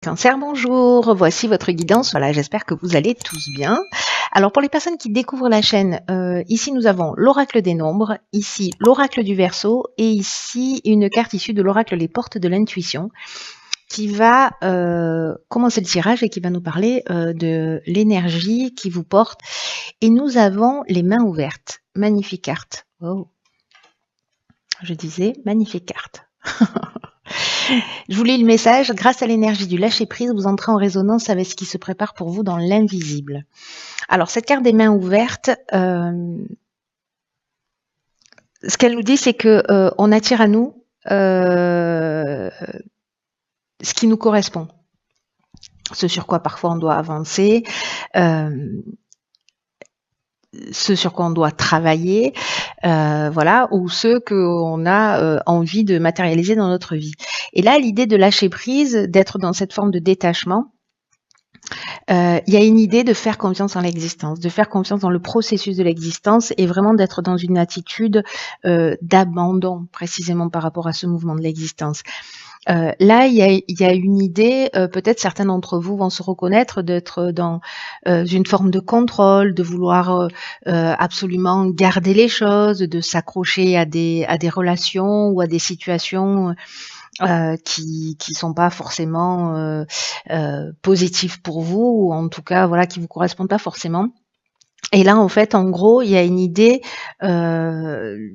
Cancer, bonjour, voici votre guidance. Voilà, j'espère que vous allez tous bien. Alors pour les personnes qui découvrent la chaîne, ici nous avons l'oracle des nombres, ici l'oracle du Verseau et ici une carte issue de l'oracle Les Portes de l'Intuition qui va commencer le tirage et qui va nous parler de l'énergie qui vous porte. Et nous avons les mains ouvertes. Magnifique carte. Oh. Je disais, magnifique carte. Je vous lis le message. Grâce à l'énergie du lâcher-prise, vous entrez en résonance avec ce qui se prépare pour vous dans l'invisible. Alors, cette carte des mains ouvertes, ce qu'elle nous dit, c'est que on attire à nous ce qui nous correspond. Ce sur quoi parfois on doit avancer, ce sur quoi on doit travailler, voilà, ou ce qu'on a envie de matérialiser dans notre vie. Et là, l'idée de lâcher prise, d'être dans cette forme de détachement, il y a une idée de faire confiance en l'existence, de faire confiance dans le processus de l'existence et vraiment d'être dans une attitude d'abandon, précisément par rapport à ce mouvement de l'existence. Là, il y a une idée, peut-être certains d'entre vous vont se reconnaître d'être dans une forme de contrôle, de vouloir absolument garder les choses, de s'accrocher à des relations ou à des situations qui sont pas forcément positives pour vous, ou en tout cas voilà qui vous correspondent pas forcément. Et là, en fait, en gros, il y a une idée de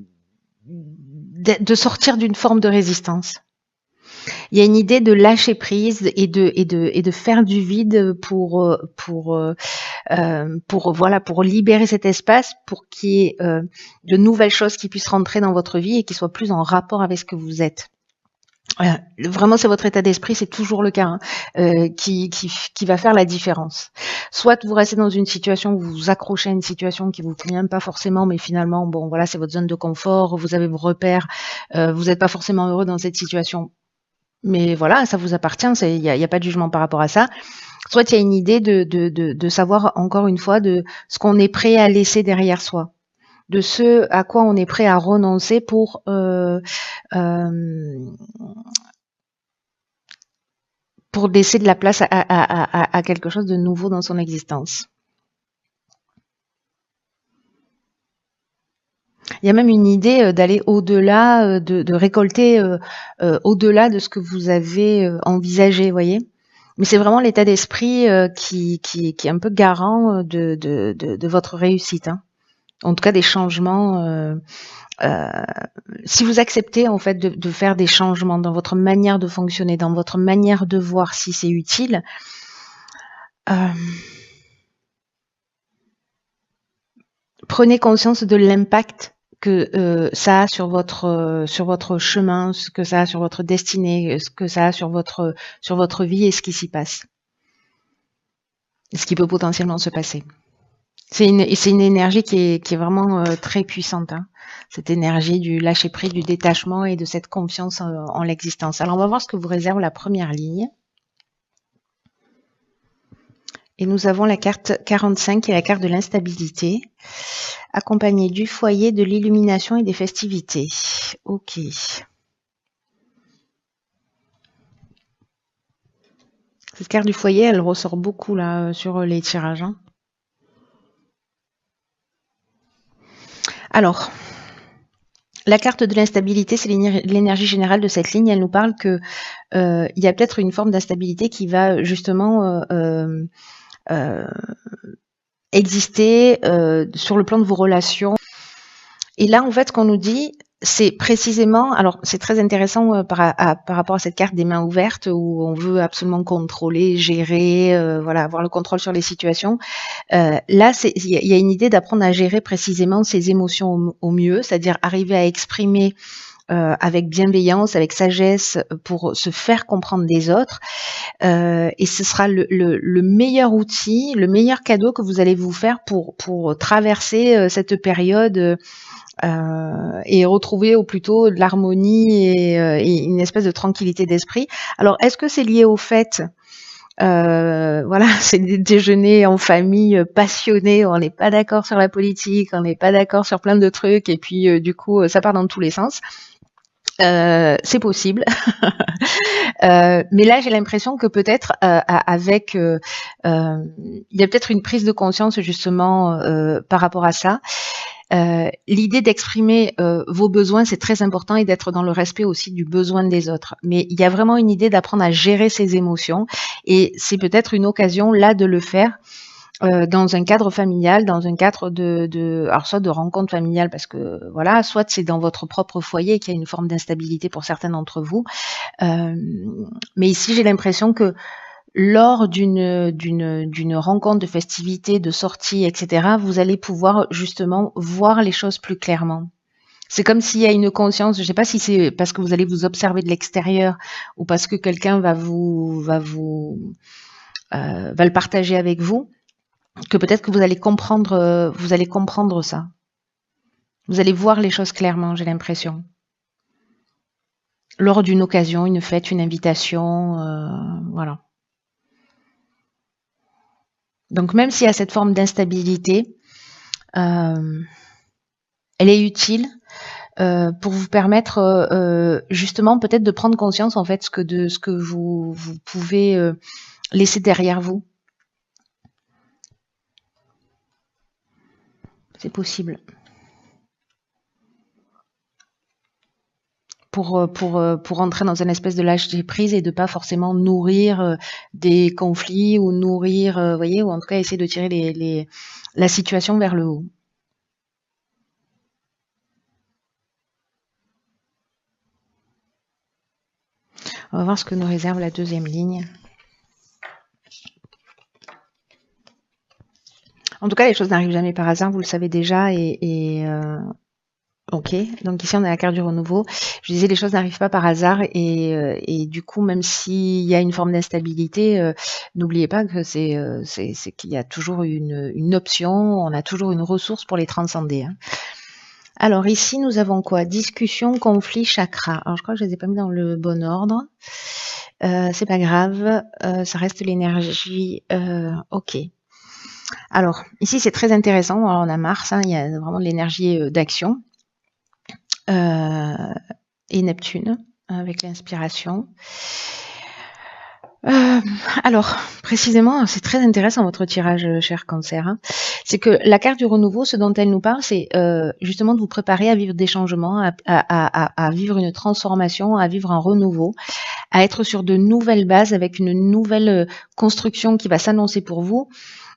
sortir d'une forme de résistance. Il y a une idée de lâcher prise et de faire du vide pour libérer cet espace, pour qu'il y ait de nouvelles choses qui puissent rentrer dans votre vie et qui soient plus en rapport avec ce que vous êtes. Vraiment, c'est votre état d'esprit, c'est toujours le cas, qui va faire la différence. Soit vous restez dans une situation où vous vous accrochez à une situation qui vous convient pas forcément, mais finalement, bon, voilà, c'est votre zone de confort, vous avez vos repères, vous n'êtes pas forcément heureux dans cette situation. Mais voilà, ça vous appartient, il y a pas de jugement par rapport à ça. Soit il y a une idée de savoir, encore une fois, de ce qu'on est prêt à laisser derrière soi, de ce à quoi on est prêt à renoncer pour laisser de la place à quelque chose de nouveau dans son existence. Il y a même une idée d'aller au-delà, de récolter au-delà de ce que vous avez envisagé, voyez. Mais c'est vraiment l'état d'esprit qui est un peu garant de votre réussite, hein. En tout cas, des changements. Si vous acceptez en fait de faire des changements dans votre manière de fonctionner, dans votre manière de voir si c'est utile, prenez conscience de l'impact que ça a sur votre chemin, ce que ça a sur votre destinée, ce que ça a sur votre vie et ce qui s'y passe, ce qui peut potentiellement se passer. C'est une énergie qui est vraiment très puissante, hein, cette énergie du lâcher prise, du détachement et de cette confiance en l'existence. Alors on va voir ce que vous réserve la première ligne. Et nous avons la carte 45 qui est la carte de l'instabilité, accompagnée du foyer, de l'illumination et des festivités. Ok. Cette carte du foyer, elle ressort beaucoup là sur les tirages, hein. Alors, la carte de l'instabilité, c'est l'énergie générale de cette ligne. Elle nous parle que il y a peut-être une forme d'instabilité qui va justement exister sur le plan de vos relations. Et là, en fait, ce qu'on nous dit, c'est précisément, alors c'est très intéressant par rapport à cette carte des mains ouvertes où on veut absolument contrôler, gérer, voilà, avoir le contrôle sur les situations. Là, il y a une idée d'apprendre à gérer précisément ses émotions au mieux, c'est-à-dire arriver à exprimer avec bienveillance, avec sagesse, pour se faire comprendre des autres. Et ce sera le meilleur outil, le meilleur cadeau que vous allez vous faire pour traverser cette période et retrouver au plus tôt de l'harmonie et une espèce de tranquillité d'esprit. Alors, est-ce que c'est lié au fait voilà, c'est des déjeuners en famille passionnés, on n'est pas d'accord sur la politique, on n'est pas d'accord sur plein de trucs, et puis du coup, ça part dans tous les sens. C'est possible. Mais là, j'ai l'impression que peut-être avec, il y a peut-être une prise de conscience justement par rapport à ça. L'idée d'exprimer vos besoins, c'est très important et d'être dans le respect aussi du besoin des autres. Mais il y a vraiment une idée d'apprendre à gérer ses émotions et c'est peut-être une occasion là de le faire dans un cadre familial, dans un cadre alors soit de rencontre familiale parce que voilà, soit c'est dans votre propre foyer qu'il y a une forme d'instabilité pour certains d'entre vous. Mais ici, j'ai l'impression que lors d'une rencontre, de festivité, de sortie, etc., vous allez pouvoir justement voir les choses plus clairement. C'est comme s'il y a une conscience, je ne sais pas si c'est parce que vous allez vous observer de l'extérieur ou parce que quelqu'un va le partager avec vous, que peut-être que vous allez comprendre ça. Vous allez voir les choses clairement, j'ai l'impression. Lors d'une occasion, une fête, une invitation, voilà. Donc même s'il y a cette forme d'instabilité, elle est utile pour vous permettre justement peut-être de prendre conscience en fait de ce que vous pouvez laisser derrière vous. C'est possible. Pour entrer dans une espèce de lâcher prise et de pas forcément nourrir des conflits ou nourrir, voyez, ou en tout cas essayer de tirer la situation vers le haut. On va voir ce que nous réserve la deuxième ligne. En tout cas, les choses n'arrivent jamais par hasard, vous le savez déjà, ok, donc ici on a la carte du renouveau. Je disais les choses n'arrivent pas par hasard et du coup même s'il y a une forme d'instabilité, n'oubliez pas que c'est qu'il y a toujours une option, on a toujours une ressource pour les transcender. Hein. Alors ici nous avons quoi? Discussion, conflit, chakra. Alors je crois que je les ai pas mis dans le bon ordre. C'est pas grave, ça reste l'énergie. Ok. Alors ici c'est très intéressant. Alors, on a Mars, hein, il y a vraiment de l'énergie d'action. Et Neptune avec l'inspiration. Alors, précisément, c'est très intéressant votre tirage, cher Cancer. Hein. C'est que la carte du renouveau, ce dont elle nous parle, c'est justement de vous préparer à vivre des changements, à vivre une transformation, à vivre un renouveau, à être sur de nouvelles bases avec une nouvelle construction qui va s'annoncer pour vous,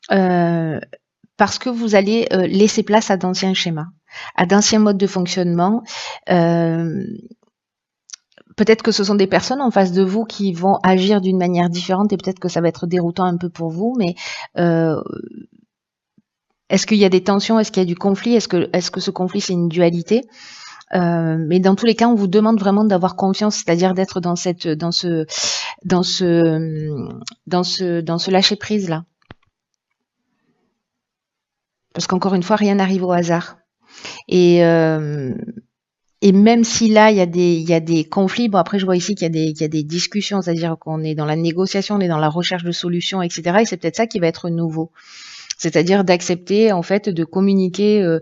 parce que vous allez laisser place à d'anciens schémas, à d'anciens modes de fonctionnement. Peut-être que ce sont des personnes en face de vous qui vont agir d'une manière différente et peut-être que ça va être déroutant un peu pour vous, mais est-ce qu'il y a des tensions? Est-ce qu'il y a du conflit? Est-ce que ce conflit, c'est une dualité? Mais dans tous les cas, on vous demande vraiment d'avoir confiance, c'est-à-dire d'être dans ce lâcher prise là. Parce qu'encore une fois, rien n'arrive au hasard. Et même si là, il y a des conflits, bon après je vois ici qu'il y a des discussions, c'est-à-dire qu'on est dans la négociation, on est dans la recherche de solutions, etc. Et c'est peut-être ça qui va être nouveau. C'est-à-dire d'accepter en fait de communiquer,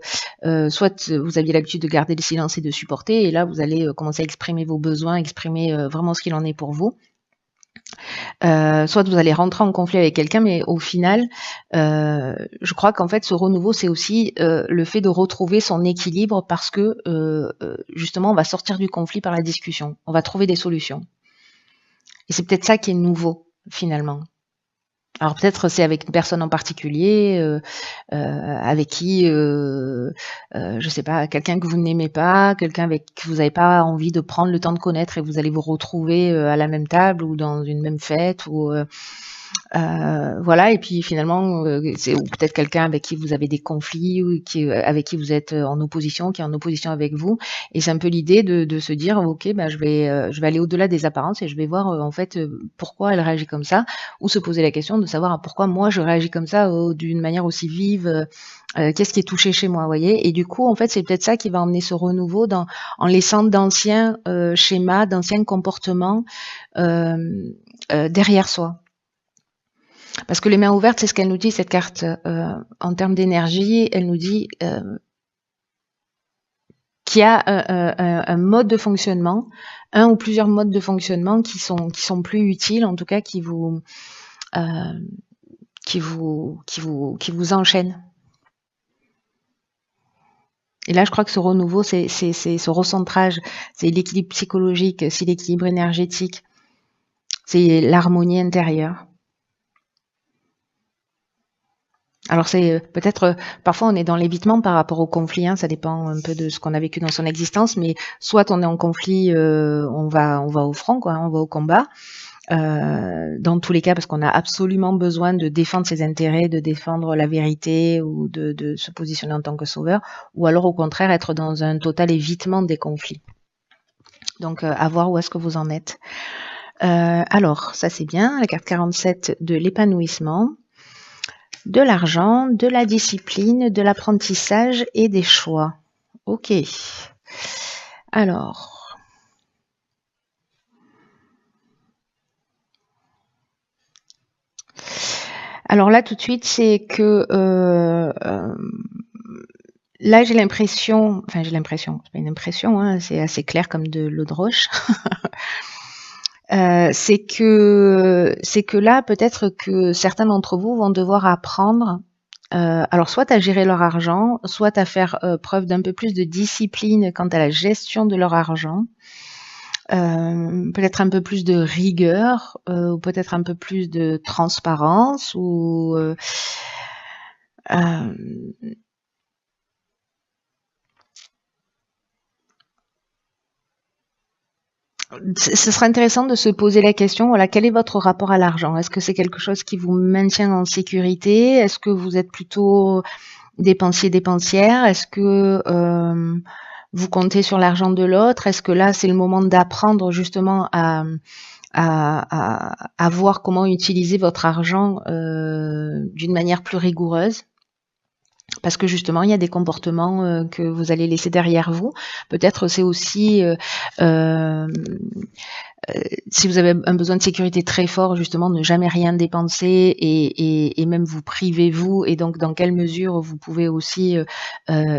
soit vous aviez l'habitude de garder le silence et de supporter, et là vous allez commencer à exprimer vos besoins, exprimer vraiment ce qu'il en est pour vous. Soit vous allez rentrer en conflit avec quelqu'un, mais au final, je crois qu'en fait, ce renouveau, c'est aussi le fait de retrouver son équilibre parce que justement, on va sortir du conflit par la discussion. On va trouver des solutions. Et c'est peut-être ça qui est nouveau, finalement. Alors peut-être c'est avec une personne en particulier, avec qui, je sais pas, quelqu'un que vous n'aimez pas, quelqu'un avec qui vous n'avez pas envie de prendre le temps de connaître et vous allez vous retrouver à la même table ou dans une même fête ou voilà. Et puis finalement, c'est ou peut-être quelqu'un avec qui vous avez des conflits ou avec qui vous êtes en opposition, qui est en opposition avec vous. Et c'est un peu l'idée de se dire, ok, bah, je vais aller au-delà des apparences et je vais voir en fait pourquoi elle réagit comme ça, ou se poser la question de savoir pourquoi moi je réagis comme ça d'une manière aussi vive. Qu'est-ce qui est touché chez moi, voyez? Et du coup, en fait, c'est peut-être ça qui va emmener ce renouveau en laissant d'anciens schémas, d'anciens comportements derrière soi. Parce que les mains ouvertes, c'est ce qu'elle nous dit, cette carte. En termes d'énergie, elle nous dit qui a un mode de fonctionnement, un ou plusieurs modes de fonctionnement qui sont plus utiles, en tout cas qui vous enchaînent. Et là, je crois que ce renouveau, c'est ce recentrage, c'est l'équilibre psychologique, c'est l'équilibre énergétique, c'est l'harmonie intérieure. Alors c'est peut-être, parfois on est dans l'évitement par rapport au conflit, hein, ça dépend un peu de ce qu'on a vécu dans son existence, mais soit on est en conflit, on va au front, quoi, on va au combat. Dans tous les cas, parce qu'on a absolument besoin de défendre ses intérêts, de défendre la vérité ou de se positionner en tant que sauveur, ou alors au contraire être dans un total évitement des conflits. Donc à voir où est-ce que vous en êtes. Alors, ça c'est bien, la carte 47 de l'épanouissement, de l'argent, de la discipline, de l'apprentissage et des choix. Ok. Alors... Alors là, tout de suite, c'est que là, j'ai l'impression, c'est pas une impression, hein, c'est assez clair comme de l'eau de roche. C'est que là, peut-être que certains d'entre vous vont devoir apprendre, alors soit à gérer leur argent, soit à faire preuve d'un peu plus de discipline quant à la gestion de leur argent. Peut-être un peu plus de rigueur, ou peut-être un peu plus de transparence, ou ce sera intéressant de se poser la question, voilà, quel est votre rapport à l'argent? Est-ce que c'est quelque chose qui vous maintient en sécurité? Est-ce que vous êtes plutôt dépensière? Est-ce que vous comptez sur l'argent de l'autre? Est-ce que là, c'est le moment d'apprendre justement à voir comment utiliser votre argent d'une manière plus rigoureuse? Parce que justement, il y a des comportements que vous allez laisser derrière vous. Peut-être c'est aussi si vous avez un besoin de sécurité très fort, justement, ne jamais rien dépenser et même vous privez vous. Et donc, dans quelle mesure vous pouvez aussi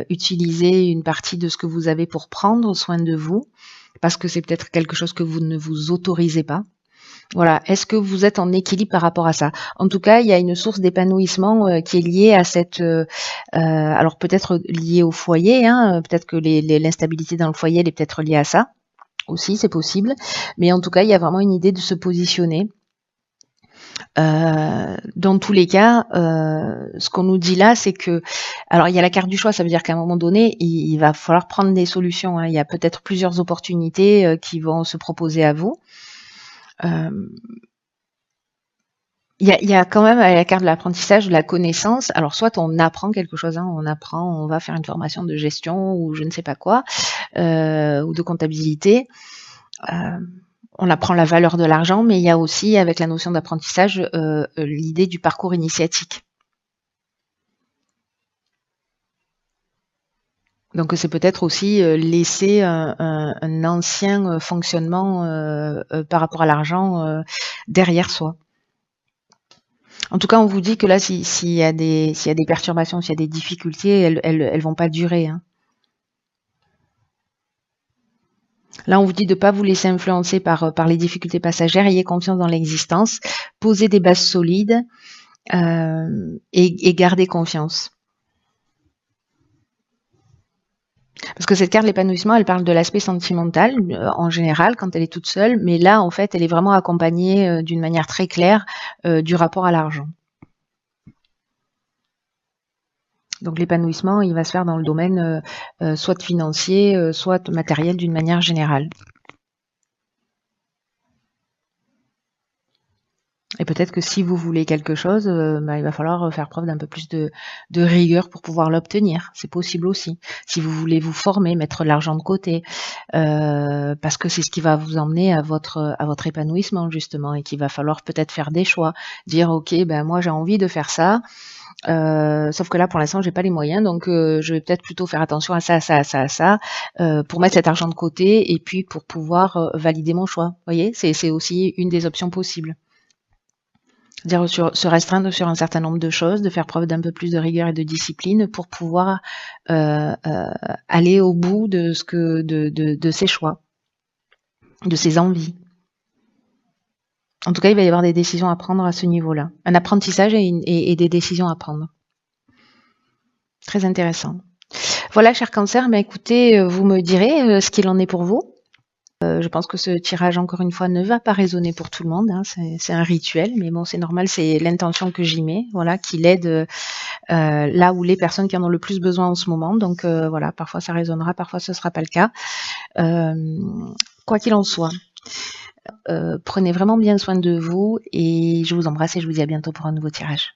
utiliser une partie de ce que vous avez pour prendre soin de vous, parce que c'est peut-être quelque chose que vous ne vous autorisez pas. Voilà. Est-ce que vous êtes en équilibre par rapport à ça? En tout cas, il y a une source d'épanouissement qui est liée à cette... alors peut-être liée au foyer, hein, peut-être que l'instabilité dans le foyer, elle est peut-être liée à ça aussi, c'est possible. Mais en tout cas, il y a vraiment une idée de se positionner. Dans tous les cas, ce qu'on nous dit là, c'est que... Alors, il y a la carte du choix, ça veut dire qu'à un moment donné, il va falloir prendre des solutions, hein. Il y a peut-être plusieurs opportunités qui vont se proposer à vous. Il y a quand même à la carte de l'apprentissage de la connaissance. Alors soit on apprend quelque chose, hein, on va faire une formation de gestion ou je ne sais pas quoi, ou de comptabilité. On apprend la valeur de l'argent, mais il y a aussi avec la notion d'apprentissage l'idée du parcours initiatique. Donc c'est peut-être aussi laisser un ancien fonctionnement par rapport à l'argent derrière soi. En tout cas, on vous dit que là, s'il y a des perturbations, s'il y a des difficultés, elles vont pas durer, hein. Là, on vous dit de ne pas vous laisser influencer par les difficultés passagères, ayez confiance dans l'existence, posez des bases solides et gardez confiance. Parce que cette carte de l'épanouissement, elle parle de l'aspect sentimental en général quand elle est toute seule, mais là, en fait, elle est vraiment accompagnée d'une manière très claire du rapport à l'argent. Donc l'épanouissement, il va se faire dans le domaine soit financier, soit matériel d'une manière générale. Et peut-être que si vous voulez quelque chose, il va falloir faire preuve d'un peu plus de rigueur pour pouvoir l'obtenir. C'est possible aussi. Si vous voulez vous former, mettre de l'argent de côté, parce que c'est ce qui va vous emmener à votre épanouissement justement, et qu'il va falloir peut-être faire des choix, dire ok, ben moi j'ai envie de faire ça. Sauf que là, pour l'instant, j'ai pas les moyens, donc je vais peut-être plutôt faire attention à ça, pour mettre cet argent de côté et puis pour pouvoir valider mon choix. Vous voyez, c'est aussi une des options possibles. C'est-à-dire se restreindre sur un certain nombre de choses, de faire preuve d'un peu plus de rigueur et de discipline pour pouvoir aller au bout de ses choix, de ses envies. En tout cas, il va y avoir des décisions à prendre à ce niveau-là. Un apprentissage et des décisions à prendre. Très intéressant. Voilà, cher Cancer, écoutez, vous me direz ce qu'il en est pour vous. Je pense que ce tirage, encore une fois, ne va pas résonner pour tout le monde. Hein. C'est un rituel, mais bon, c'est normal, c'est l'intention que j'y mets, voilà, qui l'aide là où les personnes qui en ont le plus besoin en ce moment. Donc voilà, parfois ça résonnera, parfois ce ne sera pas le cas. Quoi qu'il en soit, prenez vraiment bien soin de vous et je vous embrasse et je vous dis à bientôt pour un nouveau tirage.